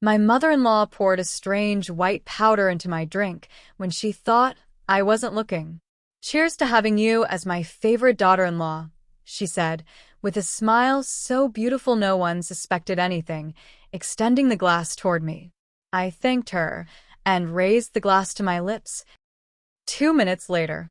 My mother-in-law poured a strange white powder into my drink when she thought I wasn't looking. "Cheers to having you as my favorite daughter-in-law," she said, with a smile so beautiful no one suspected anything, extending the glass toward me. I thanked her and raised the glass to my lips. 2 minutes later.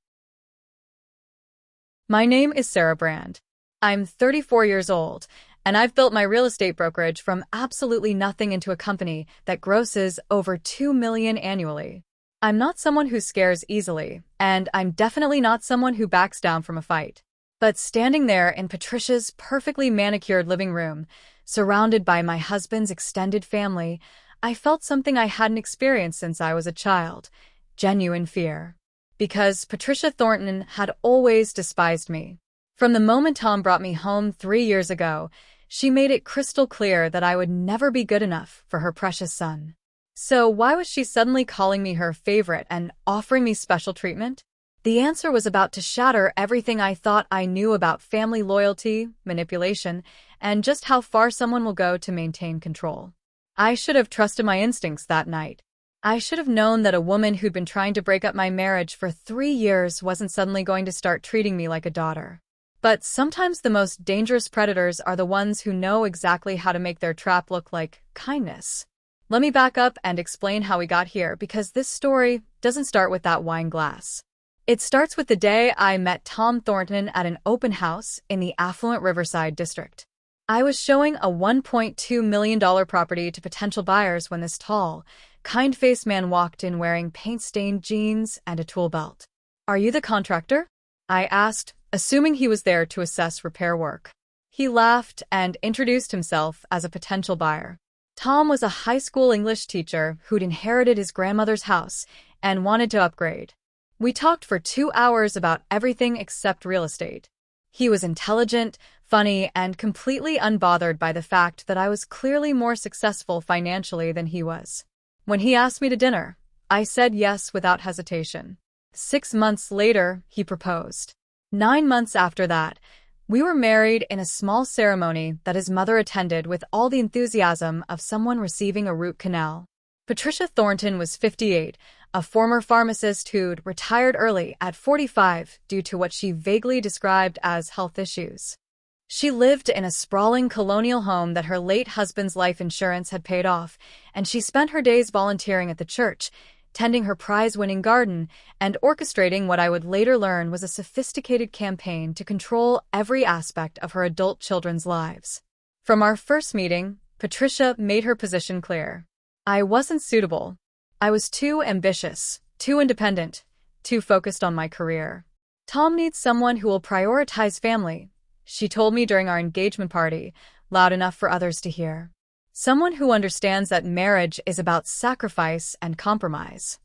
My name is Sarah Brand. I'm 34 years old, and I've built my real estate brokerage from absolutely nothing into a company that grosses over $2 million annually. I'm not someone who scares easily, and I'm definitely not someone who backs down from a fight. But standing there in Patricia's perfectly manicured living room, surrounded by my husband's extended family, I felt something I hadn't experienced since I was a child: genuine fear. Because Patricia Thornton had always despised me. From the moment Tom brought me home 3 years ago, she made it crystal clear that I would never be good enough for her precious son. So why was she suddenly calling me her favorite and offering me special treatment? The answer was about to shatter everything I thought I knew about family loyalty, manipulation, and just how far someone will go to maintain control. I should have trusted my instincts that night. I should have known that a woman who'd been trying to break up my marriage for 3 years wasn't suddenly going to start treating me like a daughter. But sometimes the most dangerous predators are the ones who know exactly how to make their trap look like kindness. Let me back up and explain how we got here, because this story doesn't start with that wine glass. It starts with the day I met Tom Thornton at an open house in the affluent Riverside district. I was showing a $1.2 million property to potential buyers when this tall, kind-faced man walked in wearing paint-stained jeans and a tool belt. "Are you the contractor?" I asked, assuming he was there to assess repair work. He laughed and introduced himself as a potential buyer. Tom was a high school English teacher who'd inherited his grandmother's house and wanted to upgrade. We talked for 2 hours about everything except real estate. He was intelligent, funny, and completely unbothered by the fact that I was clearly more successful financially than he was. When he asked me to dinner, I said yes without hesitation. 6 months later, he proposed. 9 months after that, we were married in a small ceremony that his mother attended with all the enthusiasm of someone receiving a root canal. Patricia Thornton was 58, a former pharmacist who'd retired early at 45 due to what she vaguely described as health issues. She lived in a sprawling colonial home that her late husband's life insurance had paid off, and she spent her days volunteering at the church, tending her prize-winning garden, and orchestrating what I would later learn was a sophisticated campaign to control every aspect of her adult children's lives. From our first meeting, Patricia made her position clear. I wasn't suitable. I was too ambitious, too independent, too focused on my career. "Tom needs someone who will prioritize family," she told me during our engagement party, loud enough for others to hear. "Someone who understands that marriage is about sacrifice and compromise."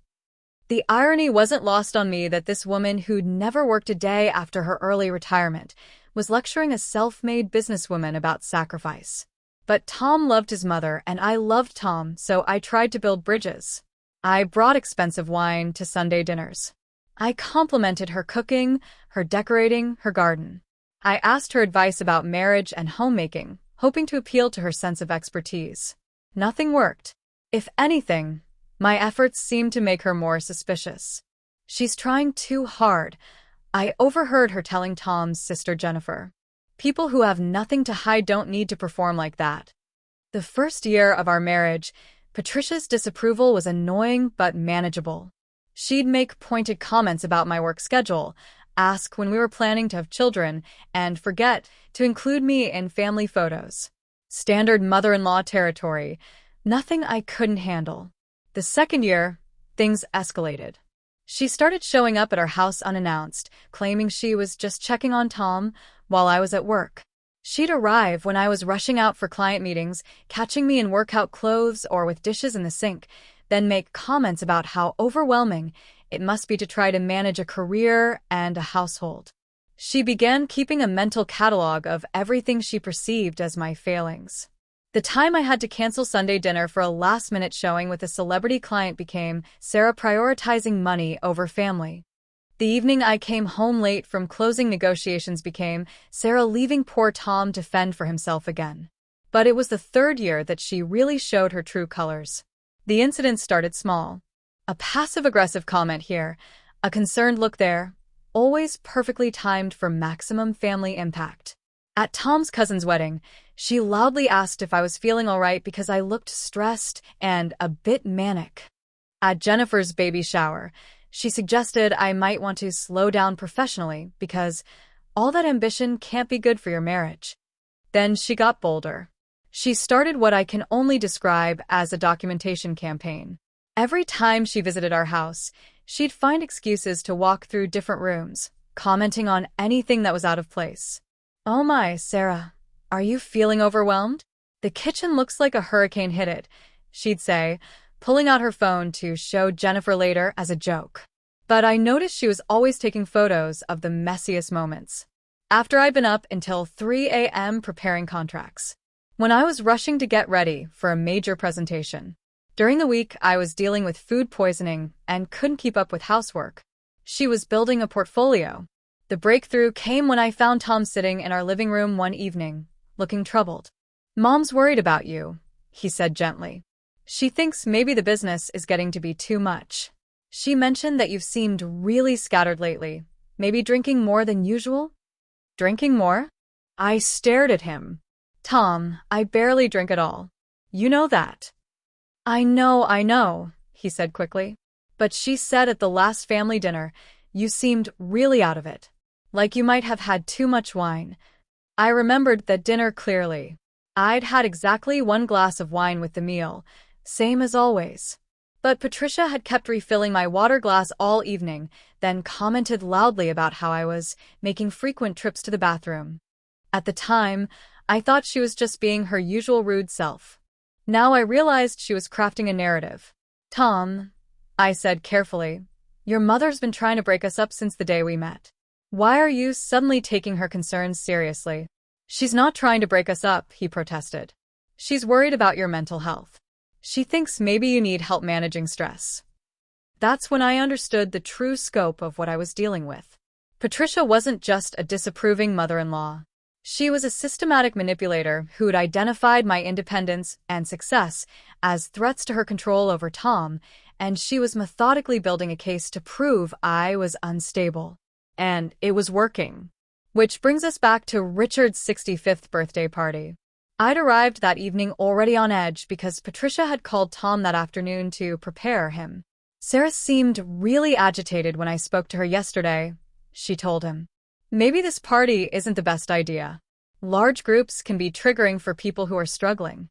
The irony wasn't lost on me that this woman who'd never worked a day after her early retirement was lecturing a self-made businesswoman about sacrifice. But Tom loved his mother, and I loved Tom, so I tried to build bridges. I brought expensive wine to Sunday dinners. I complimented her cooking, her decorating, her garden. I asked her advice about marriage and homemaking, hoping to appeal to her sense of expertise. Nothing worked. If anything, my efforts seemed to make her more suspicious. "She's trying too hard," I overheard her telling Tom's sister Jennifer. "People who have nothing to hide don't need to perform like that." The first year of our marriage, Patricia's disapproval was annoying but manageable. She'd make pointed comments about my work schedule, ask when we were planning to have children, and forget to include me in family photos. Standard mother-in-law territory, nothing I couldn't handle. The second year, things escalated. She started showing up at our house unannounced, claiming she was just checking on Tom while I was at work. She'd arrive when I was rushing out for client meetings, catching me in workout clothes or with dishes in the sink, then make comments about how overwhelming it must be to try to manage a career and a household. She began keeping a mental catalog of everything she perceived as my failings. The time I had to cancel Sunday dinner for a last-minute showing with a celebrity client became Sarah prioritizing money over family. The evening I came home late from closing negotiations became Sarah leaving poor Tom to fend for himself again. But it was the third year that she really showed her true colors. The incident started small. A passive-aggressive comment here, a concerned look there, always perfectly timed for maximum family impact. At Tom's cousin's wedding, she loudly asked if I was feeling all right because I looked stressed and a bit manic. At Jennifer's baby shower, she suggested I might want to slow down professionally because all that ambition can't be good for your marriage. Then she got bolder. She started what I can only describe as a documentation campaign. Every time she visited our house, she'd find excuses to walk through different rooms, commenting on anything that was out of place. "Oh my, Sarah, are you feeling overwhelmed? The kitchen looks like a hurricane hit it," she'd say, pulling out her phone to show Jennifer later as a joke. But I noticed she was always taking photos of the messiest moments. After I'd been up until 3 a.m. preparing contracts. When I was rushing to get ready for a major presentation. During the week, I was dealing with food poisoning and couldn't keep up with housework. She was building a portfolio. The breakthrough came when I found Tom sitting in our living room one evening, looking troubled. "Mom's worried about you," he said gently. "She thinks maybe the business is getting to be too much. She mentioned that you've seemed really scattered lately, maybe drinking more than usual?" "Drinking more?" I stared at him. "Tom, I barely drink at all. You know that." I know, he said quickly. "But she said at the last family dinner, you seemed really out of it. Like you might have had too much wine." I remembered that dinner clearly. I'd had exactly 1 glass of wine with the meal, same as always. But Patricia had kept refilling my water glass all evening, then commented loudly about how I was making frequent trips to the bathroom. At the time, I thought she was just being her usual rude self. Now I realized she was crafting a narrative. "Tom," I said carefully, "your mother's been trying to break us up since the day we met. Why are you suddenly taking her concerns seriously?" "She's not trying to break us up," he protested. "She's worried about your mental health. She thinks maybe you need help managing stress." That's when I understood the true scope of what I was dealing with. Patricia wasn't just a disapproving mother-in-law. She was a systematic manipulator who'd identified my independence and success as threats to her control over Tom, and she was methodically building a case to prove I was unstable. And it was working. Which brings us back to Richard's 65th birthday party. I'd arrived that evening already on edge because Patricia had called Tom that afternoon to prepare him. "Sarah seemed really agitated when I spoke to her yesterday," she told him. "Maybe this party isn't the best idea. Large groups can be triggering for people who are struggling."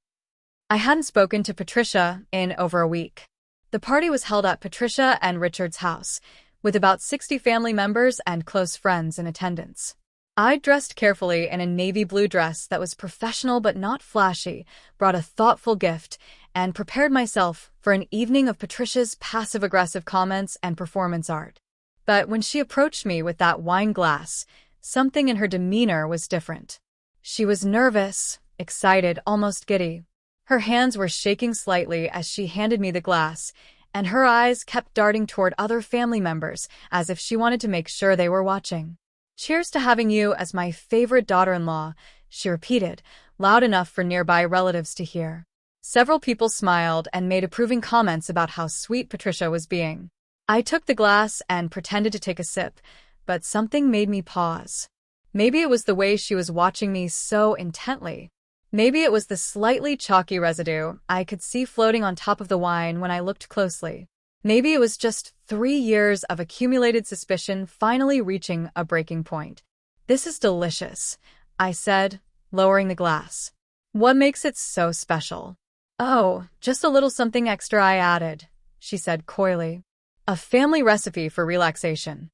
I hadn't spoken to Patricia in over a week. The party was held at Patricia and Richard's house, with about 60 family members and close friends in attendance. I'd dressed carefully in a navy blue dress that was professional but not flashy, brought a thoughtful gift, and prepared myself for an evening of Patricia's passive-aggressive comments and performance art. But when she approached me with that wine glass, something in her demeanor was different. She was nervous, excited, almost giddy. Her hands were shaking slightly as she handed me the glass, and her eyes kept darting toward other family members as if she wanted to make sure they were watching. "Cheers to having you as my favorite daughter-in-law," she repeated, loud enough for nearby relatives to hear. Several people smiled and made approving comments about how sweet Patricia was being. I took the glass and pretended to take a sip, but something made me pause. Maybe it was the way she was watching me so intently. Maybe it was the slightly chalky residue I could see floating on top of the wine when I looked closely. Maybe it was just 3 years of accumulated suspicion finally reaching a breaking point. "This is delicious," I said, lowering the glass. "What makes it so special?" "Oh, just a little something extra I added," she said coyly. "A family recipe for relaxation."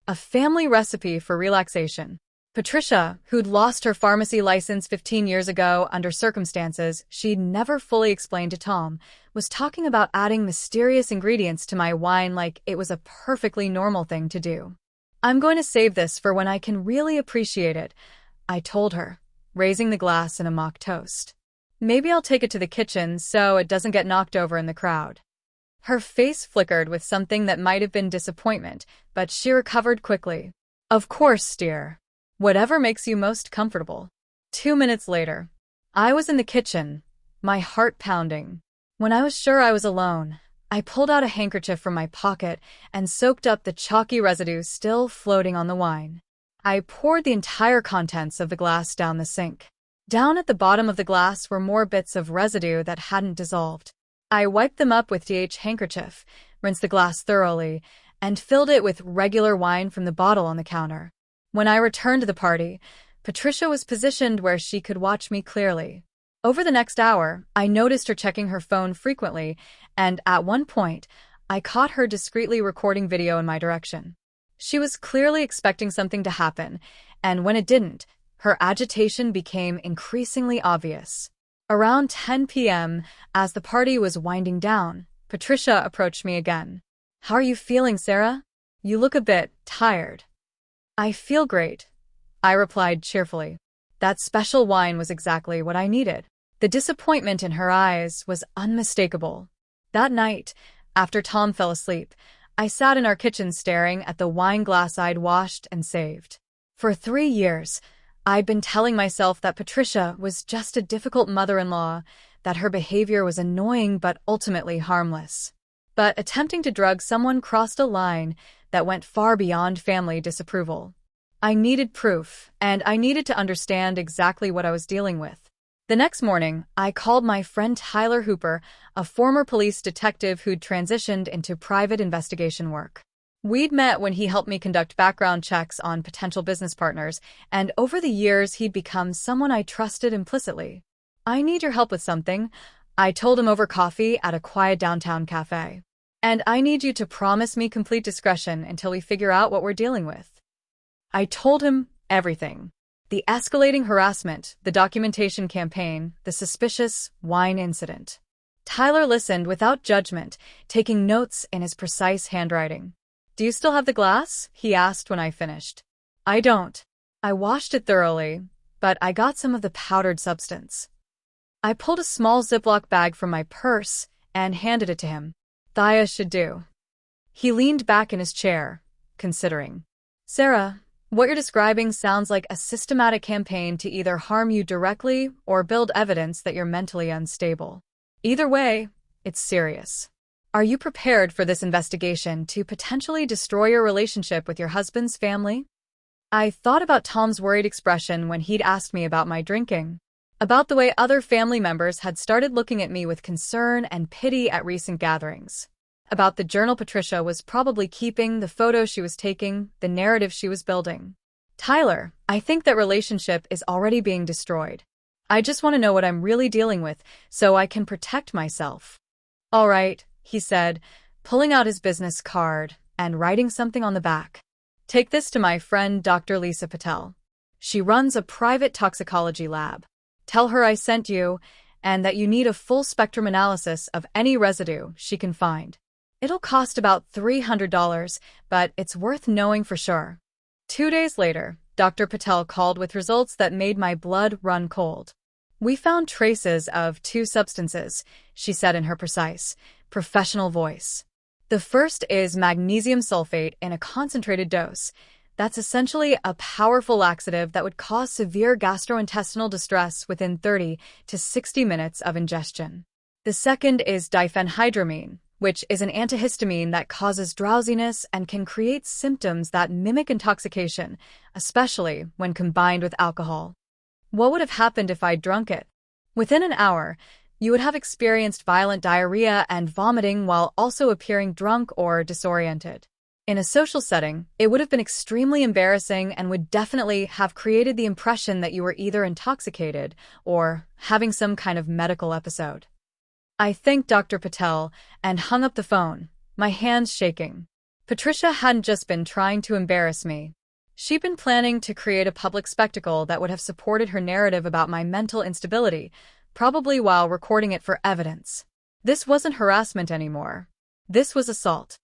A family recipe for relaxation. Patricia, who'd lost her pharmacy license 15 years ago under circumstances she'd never fully explained to Tom, was talking about adding mysterious ingredients to my wine like it was a perfectly normal thing to do. "I'm going to save this for when I can really appreciate it," I told her, raising the glass in a mock toast. "Maybe I'll take it to the kitchen so it doesn't get knocked over in the crowd." Her face flickered with something that might have been disappointment, but she recovered quickly. "Of course, dear. Whatever makes you most comfortable." 2 minutes later, I was in the kitchen, my heart pounding. When I was sure I was alone, I pulled out a handkerchief from my pocket and soaked up the chalky residue still floating on the wine. I poured the entire contents of the glass down the sink. Down at the bottom of the glass were more bits of residue that hadn't dissolved. I wiped them up with the handkerchief, rinsed the glass thoroughly, and filled it with regular wine from the bottle on the counter. When I returned to the party, Patricia was positioned where she could watch me clearly. Over the next hour, I noticed her checking her phone frequently, and at one point, I caught her discreetly recording video in my direction. She was clearly expecting something to happen, and when it didn't, her agitation became increasingly obvious. Around 10 p.m., as the party was winding down, Patricia approached me again. "How are you feeling, Sarah? You look a bit tired." "I feel great," I replied cheerfully. That special wine was exactly what I needed. The disappointment in her eyes was unmistakable. That night, after Tom fell asleep, I sat in our kitchen staring at the wine glass I'd washed and saved. For 3 years, I'd been telling myself that Patricia was just a difficult mother-in-law, that her behavior was annoying but ultimately harmless. But attempting to drug someone crossed a line that went far beyond family disapproval. I needed proof, and I needed to understand exactly what I was dealing with. The next morning, I called my friend Tyler Hooper, a former police detective who'd transitioned into private investigation work. We'd met when he helped me conduct background checks on potential business partners, and over the years he'd become someone I trusted implicitly. "I need your help with something," I told him over coffee at a quiet downtown cafe. "And I need you to promise me complete discretion until we figure out what we're dealing with." I told him everything. The escalating harassment, the documentation campaign, the suspicious wine incident. Tyler listened without judgment, taking notes in his precise handwriting. "Do you still have the glass?" he asked when I finished. "I don't. I washed it thoroughly, but I got some of the powdered substance." I pulled a small Ziploc bag from my purse and handed it to him. "Thea should do." He leaned back in his chair, considering. "Sarah, what you're describing sounds like a systematic campaign to either harm you directly or build evidence that you're mentally unstable. Either way, it's serious. Are you prepared for this investigation to potentially destroy your relationship with your husband's family?" I thought about Tom's worried expression when he'd asked me about my drinking, about the way other family members had started looking at me with concern and pity at recent gatherings, about the journal Patricia was probably keeping, the photos she was taking, the narrative she was building. "Tyler, I think that relationship is already being destroyed. I just want to know what I'm really dealing with so I can protect myself." "All right," he said, pulling out his business card and writing something on the back. "Take this to my friend Dr. Lisa Patel. She runs a private toxicology lab. Tell her I sent you and that you need a full spectrum analysis of any residue she can find. It'll cost about $300, but it's worth knowing for sure." 2 days later, Dr. Patel called with results that made my blood run cold. "We found traces of 2 substances," she said in her precise, professional voice. "The first is magnesium sulfate in a concentrated dose. That's essentially a powerful laxative that would cause severe gastrointestinal distress within 30 to 60 minutes of ingestion. The second is diphenhydramine, which is an antihistamine that causes drowsiness and can create symptoms that mimic intoxication, especially when combined with alcohol. What would have happened if I'd drunk it? Within an hour, you would have experienced violent diarrhea and vomiting while also appearing drunk or disoriented. In a social setting, it would have been extremely embarrassing and would definitely have created the impression that you were either intoxicated or having some kind of medical episode." I thanked Dr. Patel and hung up the phone, my hands shaking. Patricia hadn't just been trying to embarrass me. She'd been planning to create a public spectacle that would have supported her narrative about my mental instability, probably while recording it for evidence. This wasn't harassment anymore. This was assault.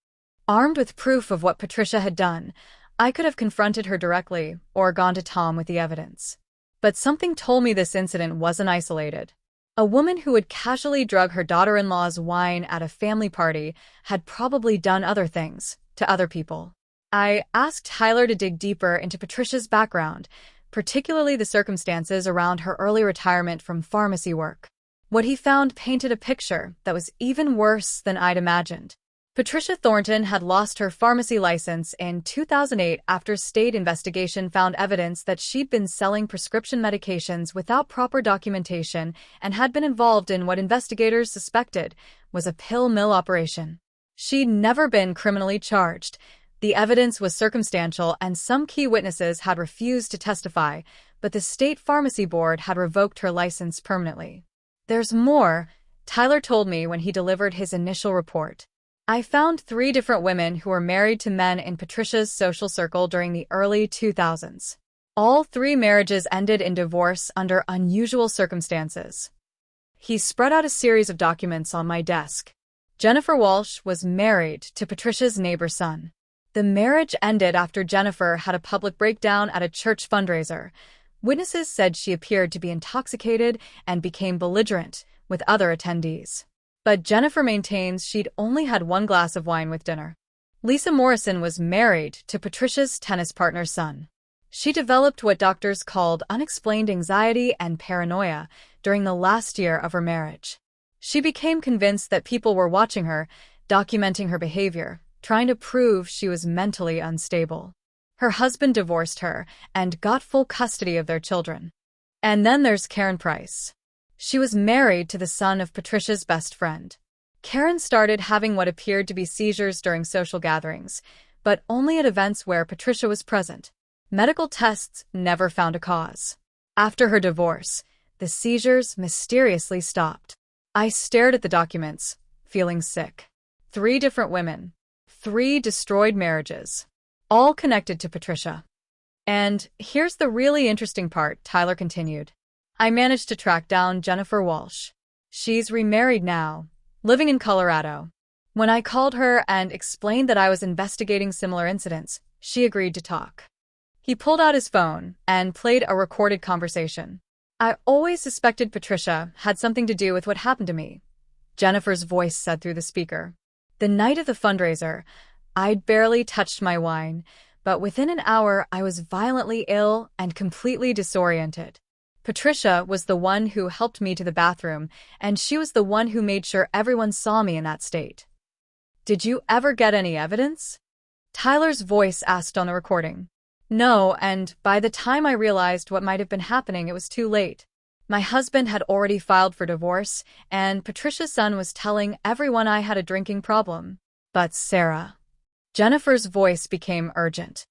Armed with proof of what Patricia had done, I could have confronted her directly or gone to Tom with the evidence. But something told me this incident wasn't isolated. A woman who would casually drug her daughter-in-law's wine at a family party had probably done other things to other people. I asked Tyler to dig deeper into Patricia's background, particularly the circumstances around her early retirement from pharmacy work. What he found painted a picture that was even worse than I'd imagined. Patricia Thornton had lost her pharmacy license in 2008 after state investigation found evidence that she'd been selling prescription medications without proper documentation and had been involved in what investigators suspected was a pill mill operation. She'd never been criminally charged. The evidence was circumstantial and some key witnesses had refused to testify, but the state pharmacy board had revoked her license permanently. "There's more," Tyler told me when he delivered his initial report. "I found 3 different women who were married to men in Patricia's social circle during the early 2000s. All 3 marriages ended in divorce under unusual circumstances." He spread out a series of documents on my desk. Jennifer Walsh was married to Patricia's neighbor's son. The marriage ended after Jennifer had a public breakdown at a church fundraiser. Witnesses said she appeared to be intoxicated and became belligerent with other attendees. But Jennifer maintains she'd only had 1 glass of wine with dinner. Lisa Morrison was married to Patricia's tennis partner's son. She developed what doctors called unexplained anxiety and paranoia during the last year of her marriage. She became convinced that people were watching her, documenting her behavior, trying to prove she was mentally unstable. Her husband divorced her and got full custody of their children. And then there's Karen Price. She was married to the son of Patricia's best friend. Karen started having what appeared to be seizures during social gatherings, but only at events where Patricia was present. Medical tests never found a cause. After her divorce, the seizures mysteriously stopped. I stared at the documents, feeling sick. 3 different women, 3 destroyed marriages, all connected to Patricia. And here's the really interesting part, Tyler continued. I managed to track down Jennifer Walsh. She's remarried now, living in Colorado. When I called her and explained that I was investigating similar incidents, she agreed to talk. He pulled out his phone and played a recorded conversation. "I always suspected Patricia had something to do with what happened to me," Jennifer's voice said through the speaker. "The night of the fundraiser, I'd barely touched my wine, but within an hour I was violently ill and completely disoriented. Patricia was the one who helped me to the bathroom, and she was the one who made sure everyone saw me in that state." "Did you ever get any evidence?" Tyler's voice asked on the recording. "No, and by the time I realized what might have been happening, it was too late. My husband had already filed for divorce, and Patricia's son was telling everyone I had a drinking problem. But Sarah..." Jennifer's voice became urgent.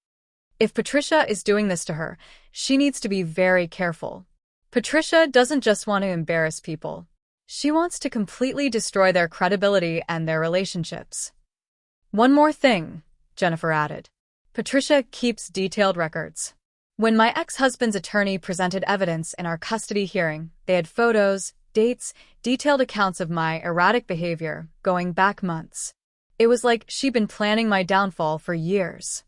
"If Patricia is doing this to her, she needs to be very careful. Patricia doesn't just want to embarrass people. She wants to completely destroy their credibility and their relationships." "One more thing," Jennifer added. "Patricia keeps detailed records. When my ex-husband's attorney presented evidence in our custody hearing, they had photos, dates, detailed accounts of my erratic behavior going back months. It was like she'd been planning my downfall for years."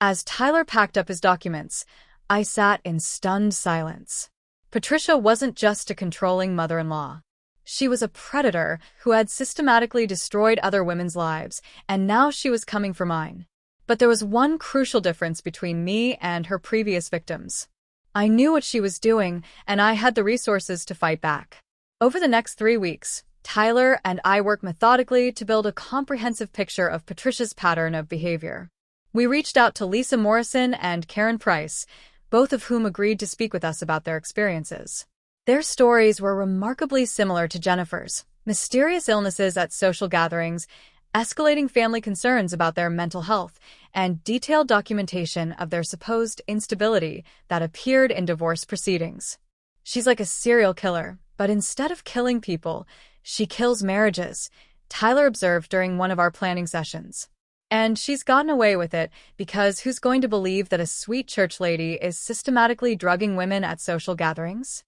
As Tyler packed up his documents, I sat in stunned silence. Patricia wasn't just a controlling mother-in-law. She was a predator who had systematically destroyed other women's lives, and now she was coming for mine. But there was one crucial difference between me and her previous victims. I knew what she was doing, and I had the resources to fight back. Over the next 3 weeks, Tyler and I worked methodically to build a comprehensive picture of Patricia's pattern of behavior. We reached out to Lisa Morrison and Karen Price, both of whom agreed to speak with us about their experiences. Their stories were remarkably similar to Jennifer's: mysterious illnesses at social gatherings, escalating family concerns about their mental health, and detailed documentation of their supposed instability that appeared in divorce proceedings. "She's like a serial killer, but instead of killing people, she kills marriages," Tyler observed during one of our planning sessions. "And she's gotten away with it because who's going to believe that a sweet church lady is systematically drugging women at social gatherings?"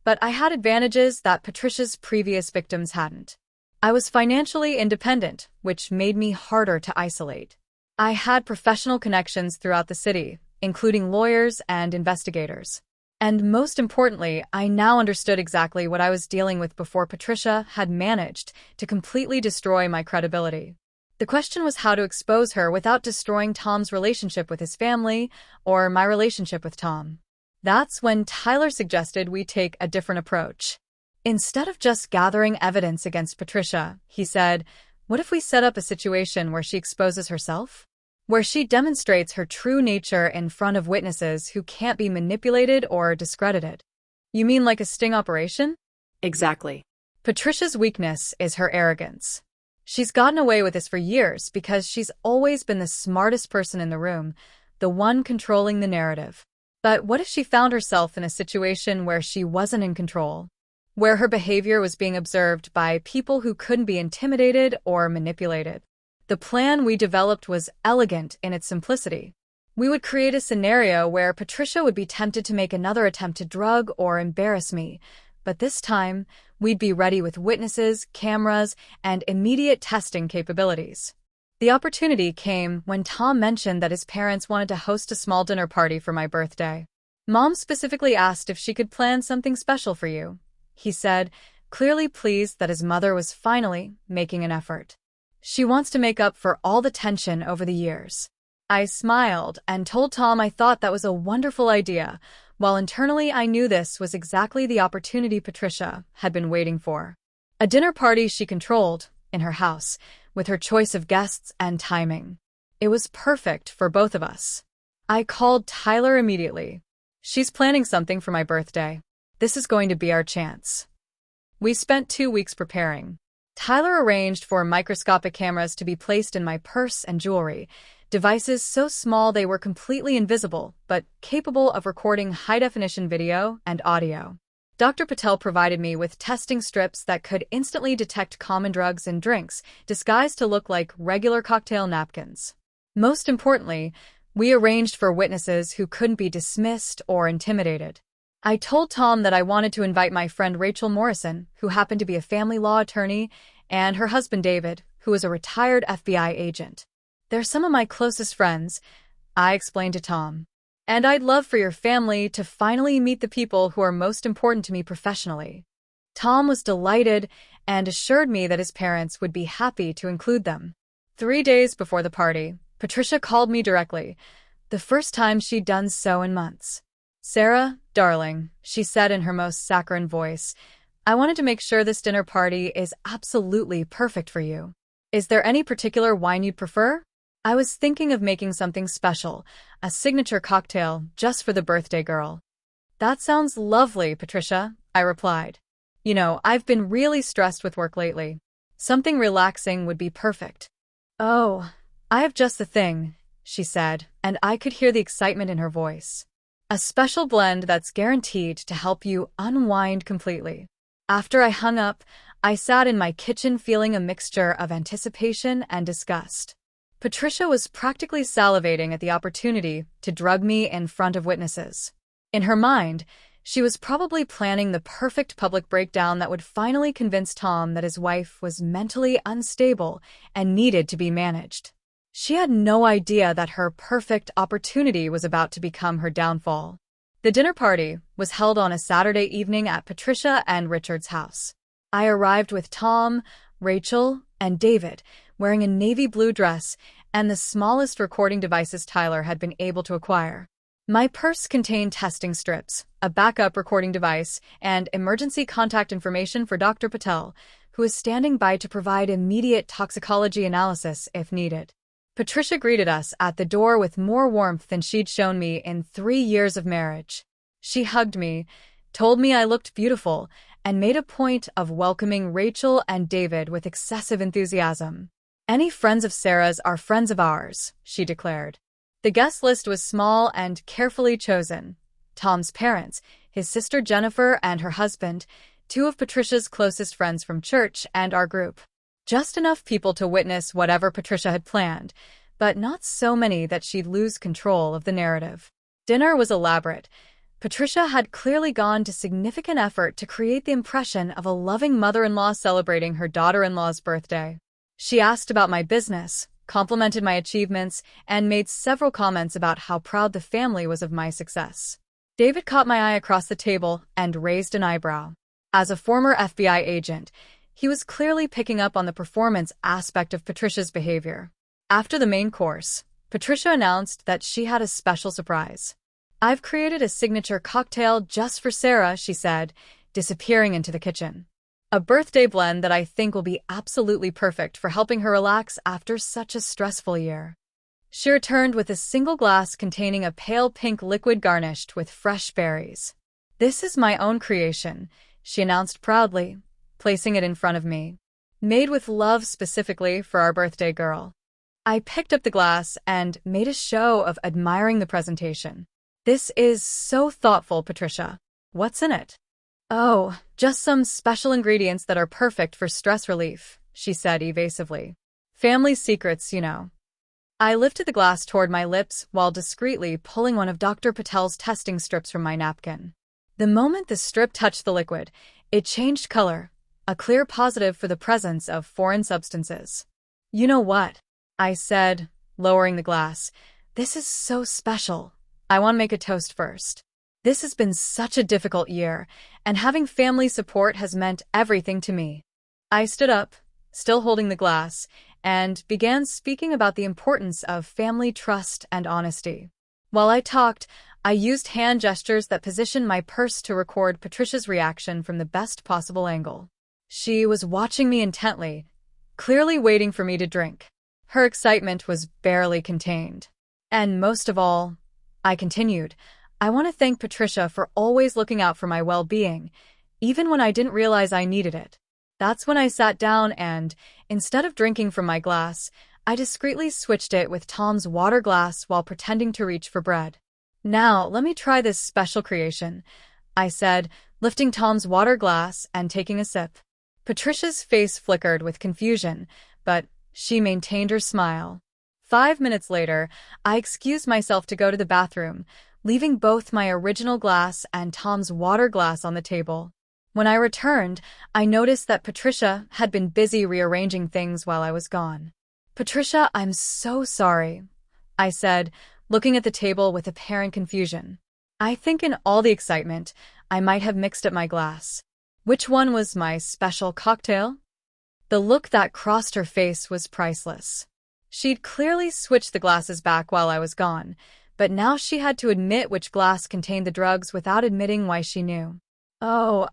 But I had advantages that Patricia's previous victims hadn't. I was financially independent, which made me harder to isolate. I had professional connections throughout the city, including lawyers and investigators. And most importantly, I now understood exactly what I was dealing with before Patricia had managed to completely destroy my credibility. The question was how to expose her without destroying Tom's relationship with his family or my relationship with Tom. That's when Tyler suggested we take a different approach. Instead of just gathering evidence against Patricia, he said, what if we set up a situation where she exposes herself? Where she demonstrates her true nature in front of witnesses who can't be manipulated or discredited. You mean like a sting operation? Exactly. Patricia's weakness is her arrogance. She's gotten away with this for years because she's always been the smartest person in the room, the one controlling the narrative. But what if she found herself in a situation where she wasn't in control? Where her behavior was being observed by people who couldn't be intimidated or manipulated? The plan we developed was elegant in its simplicity. We would create a scenario where Patricia would be tempted to make another attempt to drug or embarrass me, but this time, we'd be ready with witnesses, cameras, and immediate testing capabilities. The opportunity came when Tom mentioned that his parents wanted to host a small dinner party for my birthday. Mom specifically asked if she could plan something special for you. He said, clearly pleased that his mother was finally making an effort. She wants to make up for all the tension over the years. I smiled and told Tom I thought that was a wonderful idea, while internally I knew this was exactly the opportunity Patricia had been waiting for. A dinner party she controlled, in her house, with her choice of guests and timing. It was perfect for both of us. I called Tyler immediately. She's planning something for my birthday. This is going to be our chance. We spent 2 weeks preparing. Tyler arranged for microscopic cameras to be placed in my purse and jewelry, devices so small they were completely invisible, but capable of recording high-definition video and audio. Dr. Patel provided me with testing strips that could instantly detect common drugs and drinks, disguised to look like regular cocktail napkins. Most importantly, we arranged for witnesses who couldn't be dismissed or intimidated. I told Tom that I wanted to invite my friend Rachel Morrison, who happened to be a family law attorney, and her husband David, who was a retired FBI agent. They're some of my closest friends, I explained to Tom. And I'd love for your family to finally meet the people who are most important to me professionally. Tom was delighted and assured me that his parents would be happy to include them. 3 days before the party, Patricia called me directly, the first time she'd done so in months. Sarah, darling, she said in her most saccharine voice, I wanted to make sure this dinner party is absolutely perfect for you. Is there any particular wine you'd prefer? I was thinking of making something special, a signature cocktail just for the birthday girl. That sounds lovely, Patricia, I replied. You know, I've been really stressed with work lately. Something relaxing would be perfect. Oh, I have just the thing, she said, and I could hear the excitement in her voice. A special blend that's guaranteed to help you unwind completely. After I hung up, I sat in my kitchen feeling a mixture of anticipation and disgust. Patricia was practically salivating at the opportunity to drug me in front of witnesses. In her mind, she was probably planning the perfect public breakdown that would finally convince Tom that his wife was mentally unstable and needed to be managed. She had no idea that her perfect opportunity was about to become her downfall. The dinner party was held on a Saturday evening at Patricia and Richard's house. I arrived with Tom, Rachel, and David, wearing a navy blue dress and the smallest recording devices Tyler had been able to acquire. My purse contained testing strips, a backup recording device, and emergency contact information for Dr. Patel, who was standing by to provide immediate toxicology analysis if needed. Patricia greeted us at the door with more warmth than she'd shown me in 3 years of marriage. She hugged me, told me I looked beautiful, and made a point of welcoming Rachel and David with excessive enthusiasm. Any friends of Sarah's are friends of ours, she declared. The guest list was small and carefully chosen. Tom's parents, his sister Jennifer and her husband, 2 of Patricia's closest friends from church and our group. Just enough people to witness whatever Patricia had planned, but not so many that she'd lose control of the narrative. Dinner was elaborate. Patricia had clearly gone to significant effort to create the impression of a loving mother-in-law celebrating her daughter-in-law's birthday. She asked about my business, complimented my achievements, and made several comments about how proud the family was of my success. David caught my eye across the table and raised an eyebrow. As a former FBI agent, he was clearly picking up on the performance aspect of Patricia's behavior. After the main course, Patricia announced that she had a special surprise. "I've created a signature cocktail just for Sarah," she said, disappearing into the kitchen. "A birthday blend that I think will be absolutely perfect for helping her relax after such a stressful year." She returned with a single glass containing a pale pink liquid garnished with fresh berries. "This is my own creation," she announced proudly, placing it in front of me. "Made with love specifically for our birthday girl." I picked up the glass and made a show of admiring the presentation. "This is so thoughtful, Patricia. What's in it?" "Oh, just some special ingredients that are perfect for stress relief," she said evasively. "Family secrets, you know." I lifted the glass toward my lips while discreetly pulling one of Dr. Patel's testing strips from my napkin. The moment the strip touched the liquid, it changed color, a clear positive for the presence of foreign substances. "You know what?" I said, lowering the glass. "This is so special. I want to make a toast first. This has been such a difficult year, and having family support has meant everything to me." I stood up, still holding the glass, and began speaking about the importance of family trust and honesty. While I talked, I used hand gestures that positioned my purse to record Patricia's reaction from the best possible angle. She was watching me intently, clearly waiting for me to drink. Her excitement was barely contained. "And most of all," I continued, "I want to thank Patricia for always looking out for my well-being, even when I didn't realize I needed it." That's when I sat down and, instead of drinking from my glass, I discreetly switched it with Tom's water glass while pretending to reach for bread. "Now, let me try this special creation," I said, lifting Tom's water glass and taking a sip. Patricia's face flickered with confusion, but she maintained her smile. 5 minutes later, I excused myself to go to the bathroom, leaving both my original glass and Tom's water glass on the table. When I returned, I noticed that Patricia had been busy rearranging things while I was gone. "Patricia, I'm so sorry," I said, looking at the table with apparent confusion. "I think in all the excitement, I might have mixed up my glass. Which one was my special cocktail?" The look that crossed her face was priceless. She'd clearly switched the glasses back while I was gone, but now she had to admit which glass contained the drugs without admitting why she knew. "Oh,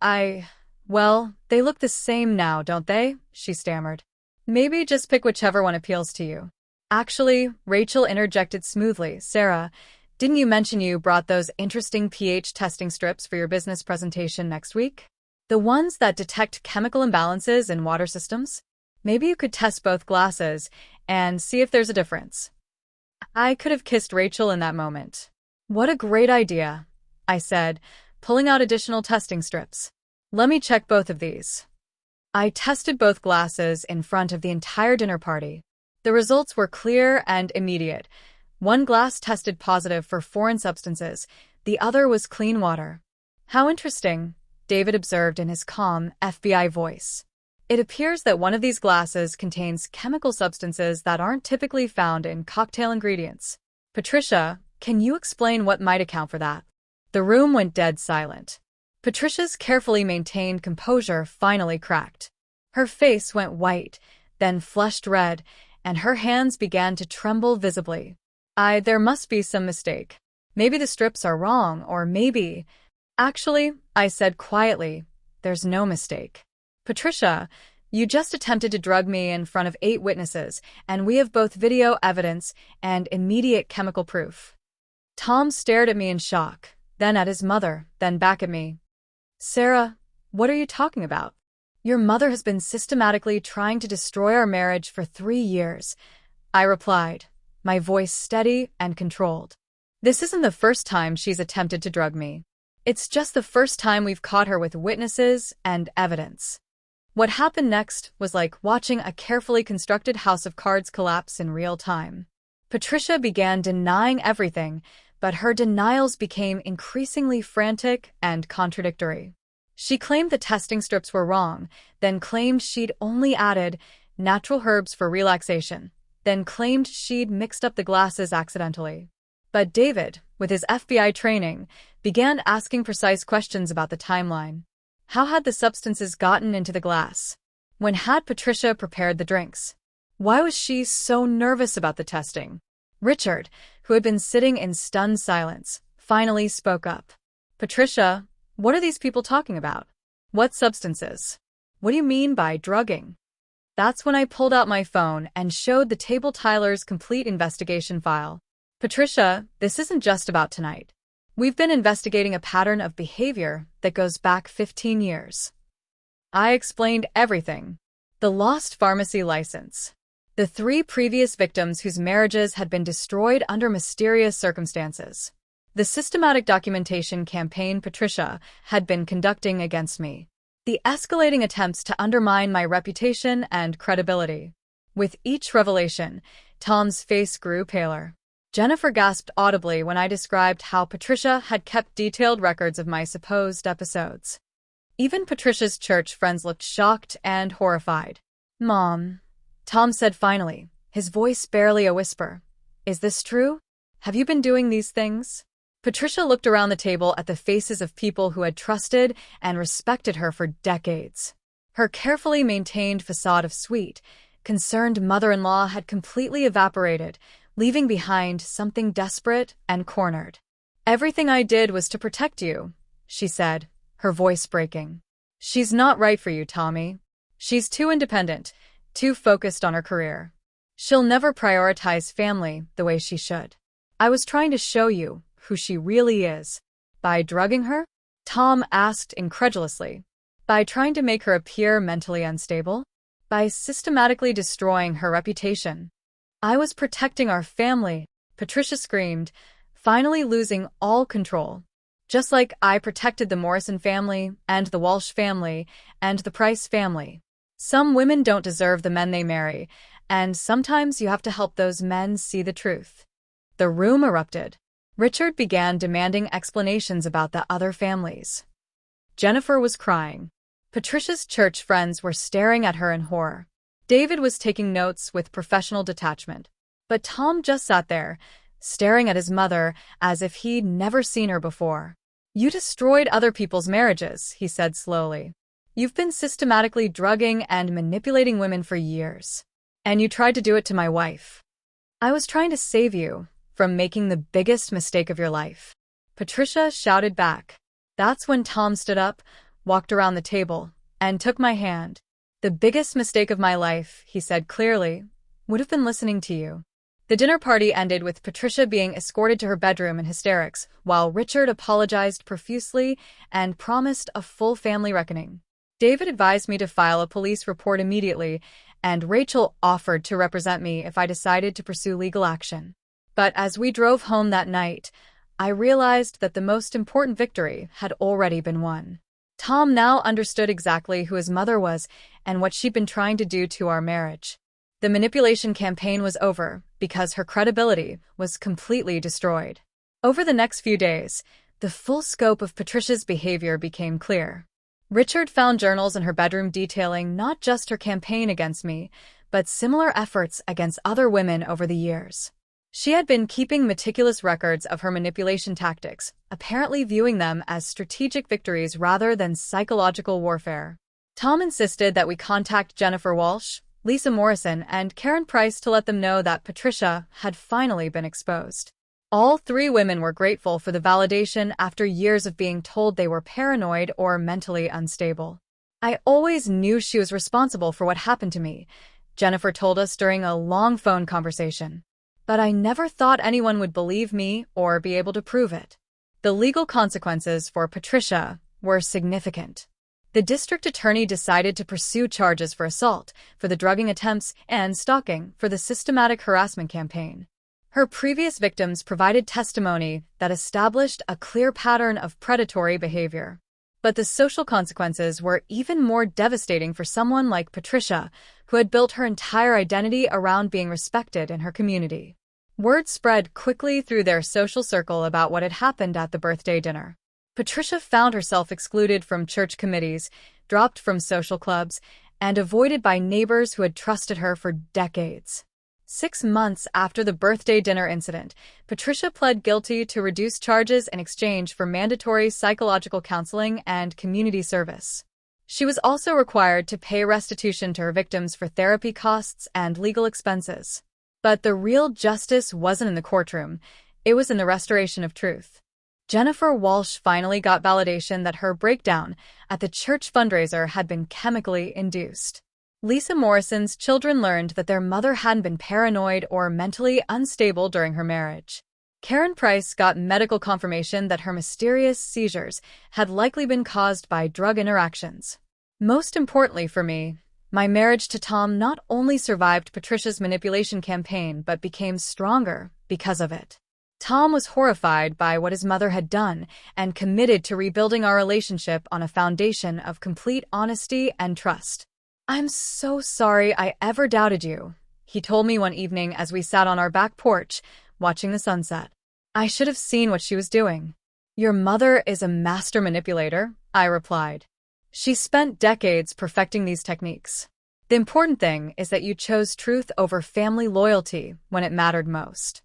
well, they look the same now, don't they?" she stammered. "Maybe just pick whichever one appeals to you." "Actually," Rachel interjected smoothly, "Sarah, didn't you mention you brought those interesting pH testing strips for your business presentation next week? The ones that detect chemical imbalances in water systems? Maybe you could test both glasses and see if there's a difference." I could have kissed Rachel in that moment. "What a great idea," I said, pulling out additional testing strips. "Let me check both of these." I tested both glasses in front of the entire dinner party. The results were clear and immediate. One glass tested positive for foreign substances, the other was clean water. "How interesting," David observed in his calm, FBI voice. "It appears that one of these glasses contains chemical substances that aren't typically found in cocktail ingredients. Patricia, can you explain what might account for that?" The room went dead silent. Patricia's carefully maintained composure finally cracked. Her face went white, then flushed red, and her hands began to tremble visibly. There must be some mistake. Maybe the strips are wrong, or maybe..." "Actually," I said quietly, "there's no mistake. Patricia, you just attempted to drug me in front of 8 witnesses, and we have both video evidence and immediate chemical proof." Tom stared at me in shock, then at his mother, then back at me. "Sarah, what are you talking about? Your mother has been systematically trying to destroy our marriage for 3 years, I replied, my voice steady and controlled. "This isn't the first time she's attempted to drug me. It's just the first time we've caught her with witnesses and evidence." What happened next was like watching a carefully constructed house of cards collapse in real time. Patricia began denying everything, but her denials became increasingly frantic and contradictory. She claimed the testing strips were wrong, then claimed she'd only added natural herbs for relaxation, then claimed she'd mixed up the glasses accidentally. But David, with his FBI training, began asking precise questions about the timeline. How had the substances gotten into the glass? When had Patricia prepared the drinks? Why was she so nervous about the testing? Richard, who had been sitting in stunned silence, finally spoke up. Patricia, what are these people talking about? What substances? What do you mean by drugging? That's when I pulled out my phone and showed the table Tyler's complete investigation file. Patricia, this isn't just about tonight. We've been investigating a pattern of behavior that goes back 15 years. I explained everything. The lost pharmacy license. The 3 previous victims whose marriages had been destroyed under mysterious circumstances. The systematic documentation campaign Patricia had been conducting against me. The escalating attempts to undermine my reputation and credibility. With each revelation, Tom's face grew paler. Jennifer gasped audibly when I described how Patricia had kept detailed records of my supposed episodes. Even Patricia's church friends looked shocked and horrified. Mom, Tom said finally, his voice barely a whisper. Is this true? Have you been doing these things? Patricia looked around the table at the faces of people who had trusted and respected her for decades. Her carefully maintained facade of sweet, concerned mother-in-law had completely evaporated, leaving behind something desperate and cornered. Everything I did was to protect you, she said, her voice breaking. She's not right for you, Tommy. She's too independent, too focused on her career. She'll never prioritize family the way she should. I was trying to show you who she really is. By drugging her? Tom asked incredulously. By trying to make her appear mentally unstable? By systematically destroying her reputation? I was protecting our family, Patricia screamed, finally losing all control. Just like I protected the Morrison family, and the Walsh family, and the Price family. Some women don't deserve the men they marry, and sometimes you have to help those men see the truth. The room erupted. Richard began demanding explanations about the other families. Jennifer was crying. Patricia's church friends were staring at her in horror. David was taking notes with professional detachment. But Tom just sat there, staring at his mother as if he'd never seen her before. You destroyed other people's marriages, he said slowly. You've been systematically drugging and manipulating women for years. And you tried to do it to my wife. I was trying to save you from making the biggest mistake of your life. Patricia shouted back. That's when Tom stood up, walked around the table, and took my hand. The biggest mistake of my life, he said clearly, would have been listening to you. The dinner party ended with Patricia being escorted to her bedroom in hysterics, while Richard apologized profusely and promised a full family reckoning. David advised me to file a police report immediately, and Rachel offered to represent me if I decided to pursue legal action. But as we drove home that night, I realized that the most important victory had already been won. Tom now understood exactly who his mother was and what she'd been trying to do to our marriage. The manipulation campaign was over because her credibility was completely destroyed. Over the next few days, the full scope of Patricia's behavior became clear. Richard found journals in her bedroom detailing not just her campaign against me, but similar efforts against other women over the years. She had been keeping meticulous records of her manipulation tactics, apparently viewing them as strategic victories rather than psychological warfare. Tom insisted that we contact Jennifer Walsh, Lisa Morrison, and Karen Price to let them know that Patricia had finally been exposed. All 3 women were grateful for the validation after years of being told they were paranoid or mentally unstable. I always knew she was responsible for what happened to me, Jennifer told us during a long phone conversation. But I never thought anyone would believe me or be able to prove it. The legal consequences for Patricia were significant. The district attorney decided to pursue charges for assault, for the drugging attempts, and stalking for the systematic harassment campaign. Her previous victims provided testimony that established a clear pattern of predatory behavior. But the social consequences were even more devastating for someone like Patricia, who had built her entire identity around being respected in her community. Word spread quickly through their social circle about what had happened at the birthday dinner. Patricia found herself excluded from church committees, dropped from social clubs, and avoided by neighbors who had trusted her for decades. 6 months after the birthday dinner incident, Patricia pled guilty to reduced charges in exchange for mandatory psychological counseling and community service. She was also required to pay restitution to her victims for therapy costs and legal expenses. But the real justice wasn't in the courtroom, it was in the restoration of truth. Jennifer Walsh finally got validation that her breakdown at the church fundraiser had been chemically induced. Lisa Morrison's children learned that their mother hadn't been paranoid or mentally unstable during her marriage. Karen Price got medical confirmation that her mysterious seizures had likely been caused by drug interactions. Most importantly for me, my marriage to Tom not only survived Patricia's manipulation campaign but became stronger because of it. Tom was horrified by what his mother had done and committed to rebuilding our relationship on a foundation of complete honesty and trust. "I'm so sorry I ever doubted you," he told me one evening as we sat on our back porch, watching the sunset. "I should have seen what she was doing." "Your mother is a master manipulator," I replied. "She spent decades perfecting these techniques. The important thing is that you chose truth over family loyalty when it mattered most."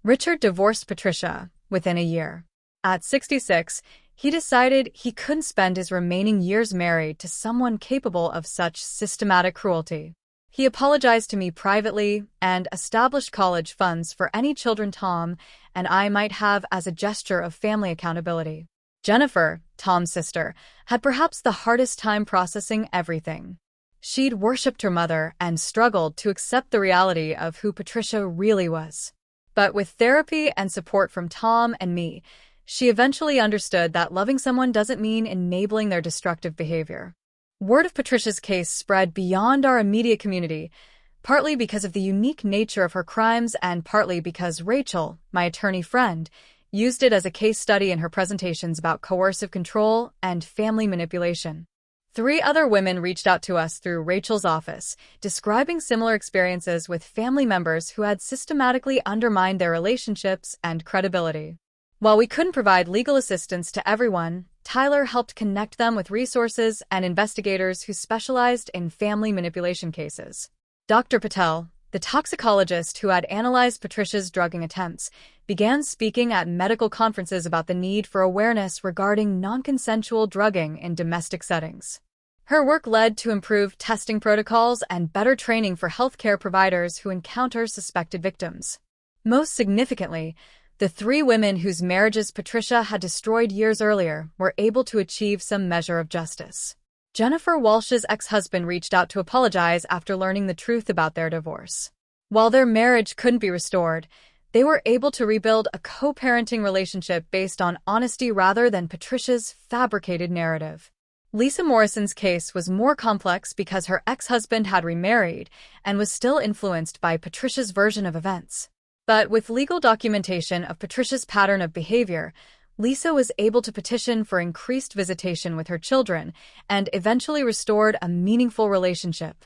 Richard divorced Patricia within a year. At 66, he decided he couldn't spend his remaining years married to someone capable of such systematic cruelty. He apologized to me privately and established college funds for any children Tom and I might have as a gesture of family accountability. Jennifer, Tom's sister, had perhaps the hardest time processing everything. She'd worshipped her mother and struggled to accept the reality of who Patricia really was. But with therapy and support from Tom and me, she eventually understood that loving someone doesn't mean enabling their destructive behavior. Word of Patricia's case spread beyond our immediate community, partly because of the unique nature of her crimes and partly because Rachel, my attorney friend, used it as a case study in her presentations about coercive control and family manipulation. 3 other women reached out to us through Rachel's office, describing similar experiences with family members who had systematically undermined their relationships and credibility. While we couldn't provide legal assistance to everyone, Tyler helped connect them with resources and investigators who specialized in family manipulation cases. Dr. Patel, the toxicologist who had analyzed Patricia's drugging attempts, began speaking at medical conferences about the need for awareness regarding non-consensual drugging in domestic settings. Her work led to improved testing protocols and better training for healthcare providers who encounter suspected victims. Most significantly, the 3 women whose marriages Patricia had destroyed years earlier were able to achieve some measure of justice. Jennifer Walsh's ex-husband reached out to apologize after learning the truth about their divorce. While their marriage couldn't be restored, they were able to rebuild a co-parenting relationship based on honesty rather than Patricia's fabricated narrative. Lisa Morrison's case was more complex because her ex-husband had remarried and was still influenced by Patricia's version of events. But with legal documentation of Patricia's pattern of behavior, Lisa was able to petition for increased visitation with her children and eventually restored a meaningful relationship.